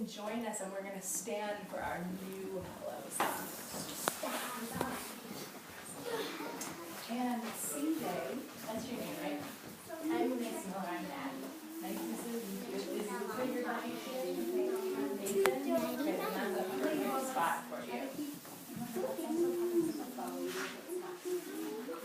join us and we're going to stand for our new hello song. And CJ, that's your name, right? I'm Miss Miller, I'm Maddie. Nice to meet you. Is this what you're going to Nathan? Okay, then that's a perfect spot for you.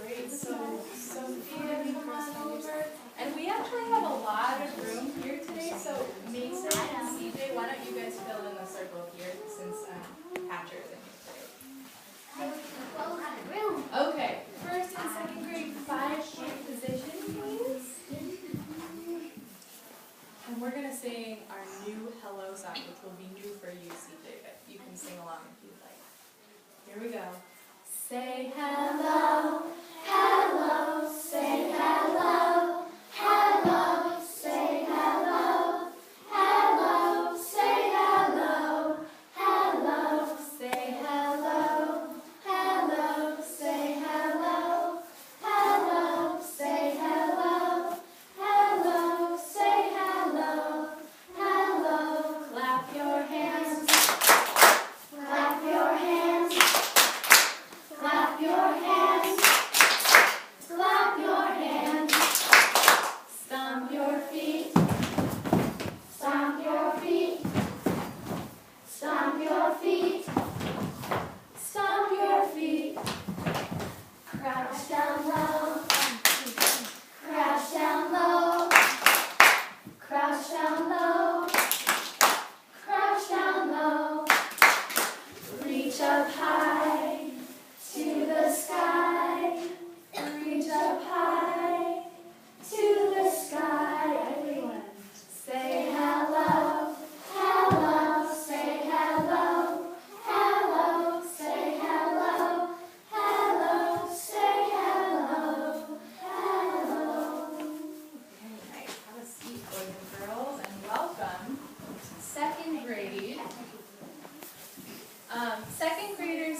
Great, so Sophia, come on over. And we actually have a lot of room here today, so Mason and CJ, why don't you guys fill in the circle here since Hatcher isn't here today. Okay, first and second grade, 5-point position, please. And we're going to sing our new hello song, which will be new for you, CJ, but you can sing along if you'd like. Here we go. Say hello, hello, say hello, hello, say hello, hello, say hello, hello, say hello, hello, say hello, hello, say hello, hello, say hello, hello. Clap your hands, clap your hands. Clap your hands, clap your hands, stomp your feet, stomp your feet, stomp your feet, stomp your feet, crouch down low, crouch down low, crouch down low, crouch down low, reach up high. To the sky, reach up high, to the sky, everyone. Say hello, hello, say hello, hello, say hello, hello, say hello, hello. Very nice. Have a seat, boys and girls, and welcome to second grade. Second graders,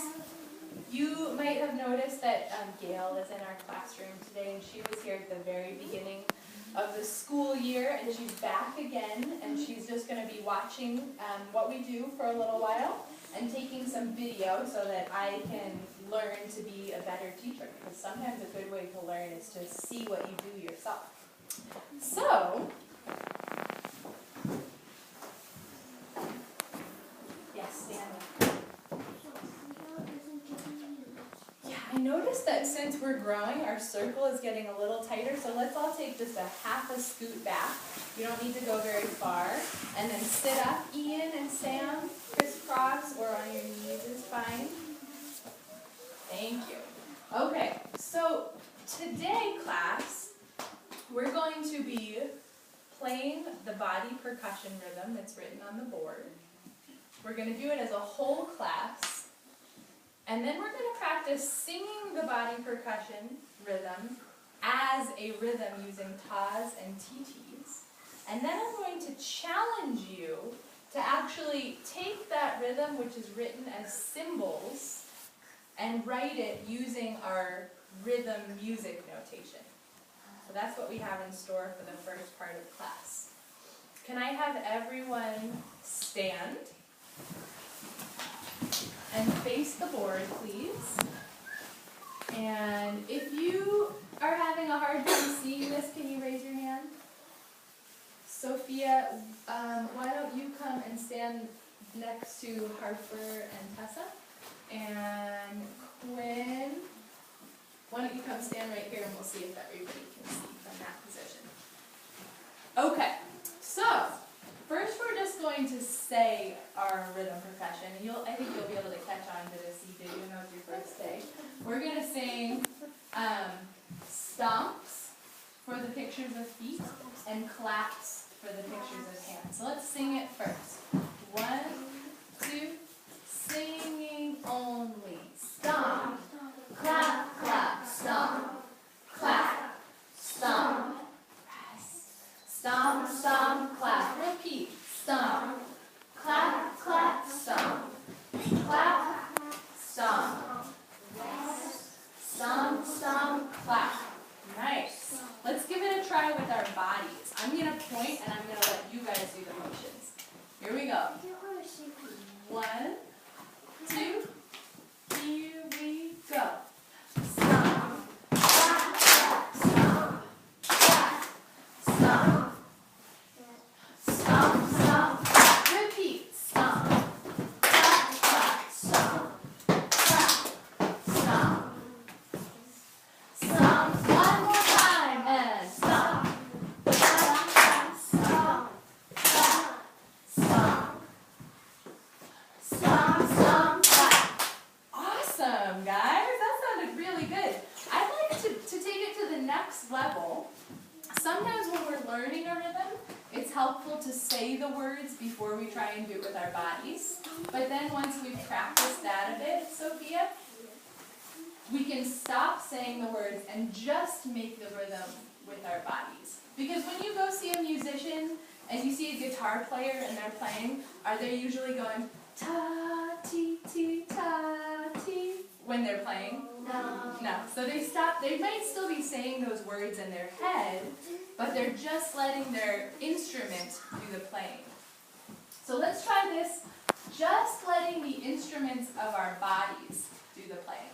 you might have noticed that Gail is in our classroom today, and she was here at the very beginning of the school year, and she's back again, and she's just going to be watching what we do for a little while and taking some video so that I can learn to be a better teacher, because sometimes a good way to learn is to see what you do yourself. So, yes, stand up. I noticed that since we're growing, our circle is getting a little tighter, so let's all take just a half a scoot back. You don't need to go very far. And then sit up, Ian and Sam, crisscross or on your knees is fine. Thank you. Okay, so today, class, we're going to be playing the body percussion rhythm that's written on the board. We're going to do it as a whole class. And then we're going to practice singing the body percussion rhythm as a rhythm using tas and titis. And then I'm going to challenge you to actually take that rhythm, which is written as symbols, and write it using our rhythm music notation. So that's what we have in store for the first part of class. Can I have everyone stand? And face the board, please. And if you are having a hard time seeing this, can you raise your hand? Sophia, why don't you come and stand next to Harper and Tessa? And Quinn, why don't you come stand right here and we'll see if everybody can see from that position. Okay, so first we're just going to say our rhythm percussion. I think you'll be able to catch on to this even though it's your first day. We're going to sing stomps for the pictures of feet and claps for the pictures of hands. So let's sing it first. 1, 2, singing only. Stomp, clap, clap, stomp, clap, stomp, stomp, stomp, clap. Repeat. Stomp, clap, clap, stomp, clap, stomp, stomp, stomp, clap. Nice. Let's give it a try with our bodies. I'm going to point and I'm going to let you guys do the motions. Here we go. 1, 2, here we go. Stomp, clap, clap, stomp, clap, stomp, stomp, stomp, clap. Repeat. Stomp, clap, clap, stomp, clap, stomp, stomp. One more time and stomp, clap, clap, stomp, clap, stomp. Stomp, stomp, clap. Awesome, guys. That sounded really good. I'd like to take it to the next level. Sometimes when we're learning a rhythm, it's helpful to say the words before we try and do it with our bodies. But then once we've practiced that a bit, Sophia, we can stop saying the words and just make the rhythm with our bodies. Because when you go see a musician and you see a guitar player and they're playing, are they usually going ta-ti-ti, ta-ti when they're playing? No. So they stop. They might still be saying those words in their head, but they're just letting their instrument do the playing. So let's try this, just letting the instruments of our bodies do the playing.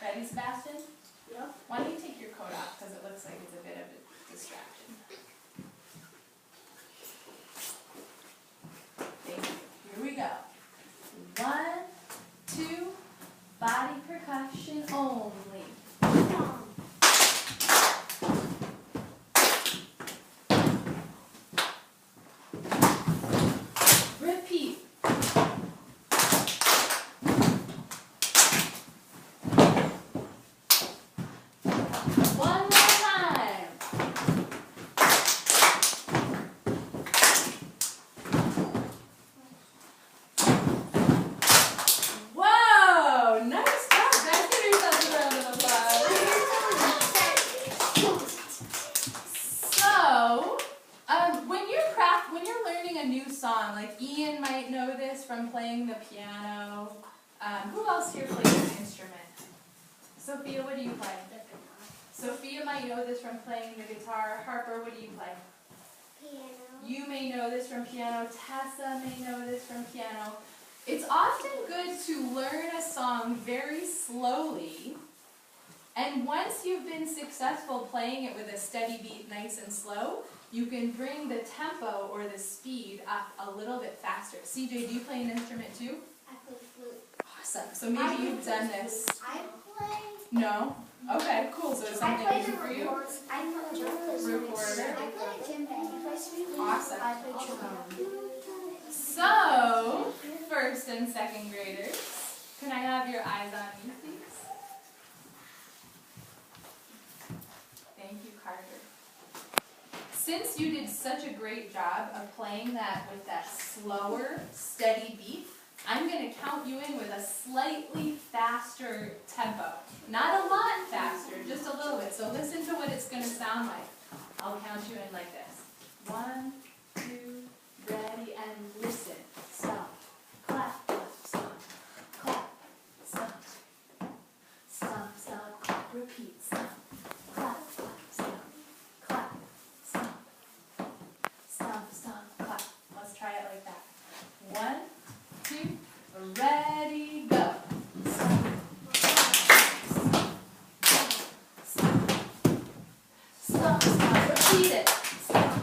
Ready, Sebastian? Yeah. Why don't you take your coat off, because it looks like it's a bit of a distraction. Thank you. Here we go. 1, 2, body percussion only. Repeat. One more time. Whoa! Nice job, guys. Give yourselves a round of applause. So, when you're learning a new song, like Ian might know this from playing the piano. Who else here plays an instrument? Sophia, what do you play? Sophia might know this from playing the guitar. Harper, what do you play? Piano. You may know this from piano. Tessa may know this from piano. It's often good to learn a song very slowly, and once you've been successful playing it with a steady beat, nice and slow, you can bring the tempo or the speed up a little bit faster. CJ, do you play an instrument too? I play flute. Awesome. So maybe you've done this. I play. No? Okay, cool. So it's something easy for you? I play Recorder. I play timpani. You play sweet. Awesome. I play trombone. So, first and second graders, can I have your eyes on me, please? Thank you, Carter. Since you did such a great job of playing that with that slower, steady beat, I'm going to count you in with a slightly faster tempo. Not a lot faster, just a little bit. So listen to what it's going to sound like. I'll count you in like this. 1, 2, ready, and listen. Stop. Clap, clap, stop. Clap, stop. Stop, stop, clap, repeat. Stop. Clap, clap, stop. Clap, stop. Stop, stop, clap. Let's try it like that. 1, 2, ready, go. Stop. Stop, stop, repeat it. Stop.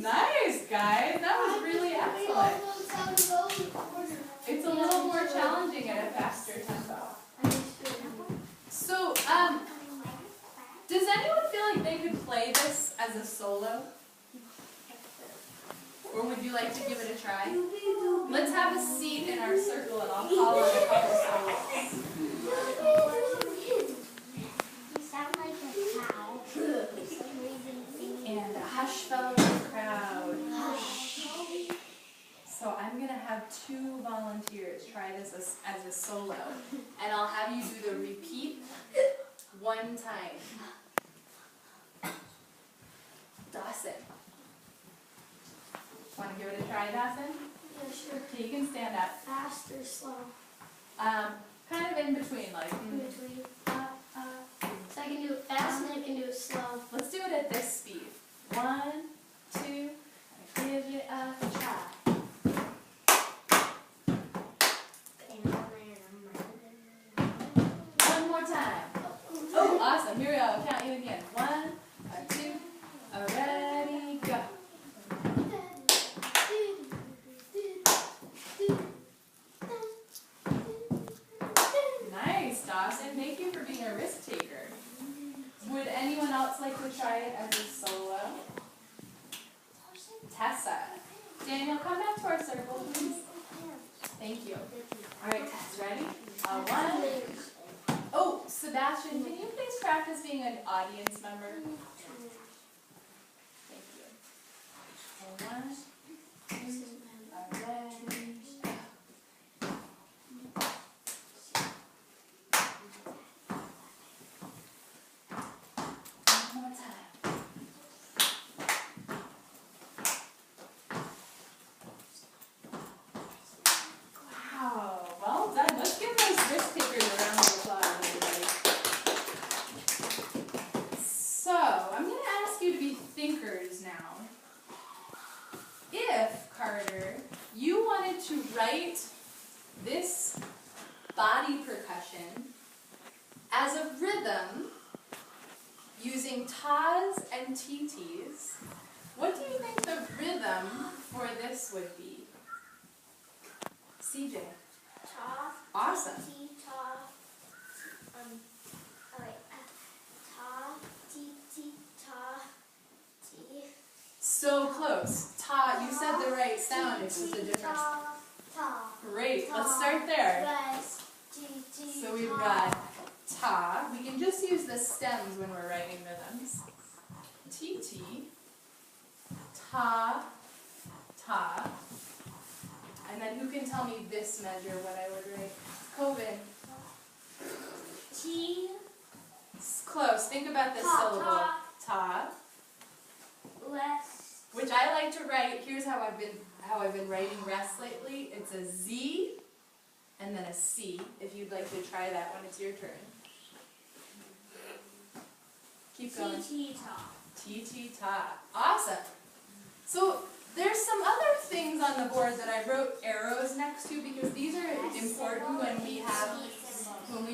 Nice, guys. That was really excellent. It's a little more challenging at a faster tempo. So, does anyone feel like they could play this as a solo? Or would you like to give it a try? Let's have a seat in our circle and I'll call on a couple solos. You sound like a cow. And a hush fell in the crowd. Hush. So I'm going to have 2 volunteers try this as a solo. And I'll have you do the repeat 1 time. Dawson. Want to give it a try, Dawson? Yeah, sure. Okay, you can stand up. Fast or slow? Kind of in between, like. In between. So I can do it fast and I can do it slow. Let's do it at this speed. 1, 2, give it a try. One more time. Oh, awesome. Here we go. I'll count you again. 1, 2, ready, go. Nice, Dawson. Thank you for being a risk taker. Would anyone else like to try it as a solo? Tessa. Daniel, come back to our circle, please. Thank you. All right, Tess, ready? 1. Oh, Sebastian, can you please practice being an audience member? Thank you. 1, 2, ready. One more time. Wow, well done. Let's give those risk takers a round of applause, everybody. So, I'm going to ask you to be thinkers now. If, Carter, you wanted to write this body percussion as a rhythm using tas and titis, what do you think the rhythm for this would be? CJ. Ta. Awesome. Ti, ta. Ta, ti, ti, ta, ti. So close. Ta, you said the right sound. It was a different. Ta, ta. Great. Let's start there. Yes. Ti, ti, So we've ta. got ta. We can just use the stems when we're writing rhythms. Ti, ta, ta. And then who can tell me this measure, what I would write? Coven. Ti. It's close. Think about this Ta, syllable. ta. Ta. Less. Which I like to write. Here's how I've been writing rest lately. It's a Z and then a C. If you'd like to try that when it's your turn. Keep going. Ti, ti, ta. Ti, ti, ta. Awesome. So there's some other things on the board that I wrote arrows next to because these are important when we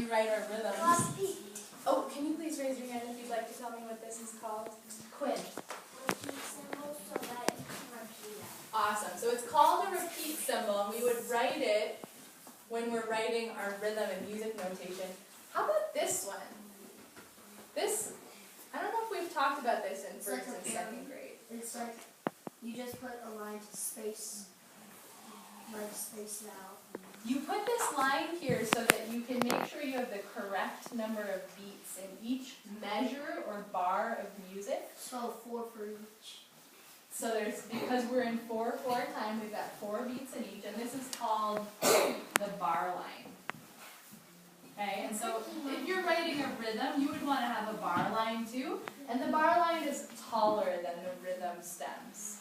write our rhythms. Repeat. Oh, can you please raise your hand if you'd like to tell me what this is called? Quinn. Repeat symbol so that you can repeat it. Awesome. So it's called a repeat symbol, and we would write it when we're writing our rhythm and music notation. How about this one? This, I don't know if we've talked about this in It's like first and a second grade. It's like you just put a line to space it out. You put this line here so that you can make sure you have the correct number of beats in each measure or bar of music. So 4 for each. So because we're in 4/4 time, we've got 4 beats in each, and this is called the bar line. Okay, and so if you're writing a rhythm, you would want to have a bar line too, and the bar line is taller than the rhythm stems.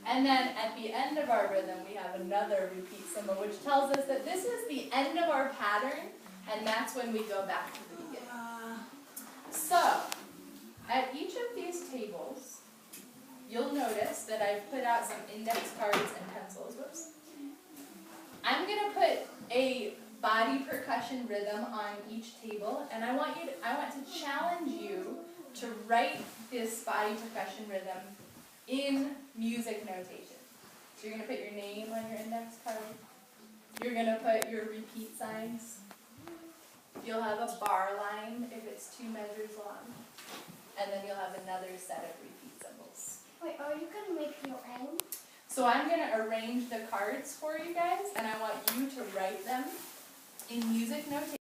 And then at the end of our rhythm, we have another repeat symbol, which tells us that this is the end of our pattern, and that's when we go back to the beginning. So, at each of these tables, you'll notice that I've put out some index cards and pencils. Whoops. I'm going to put a body percussion rhythm on each table, and I want to challenge you to write this body percussion rhythm in music notation. So you're going to put your name on your index card. You're going to put your repeat signs. You'll have a bar line if it's 2 measures long. And then you'll have another set of repeat symbols. Wait, are you going to make your own? So I'm going to arrange the cards for you guys, and I want you to write them in music notation.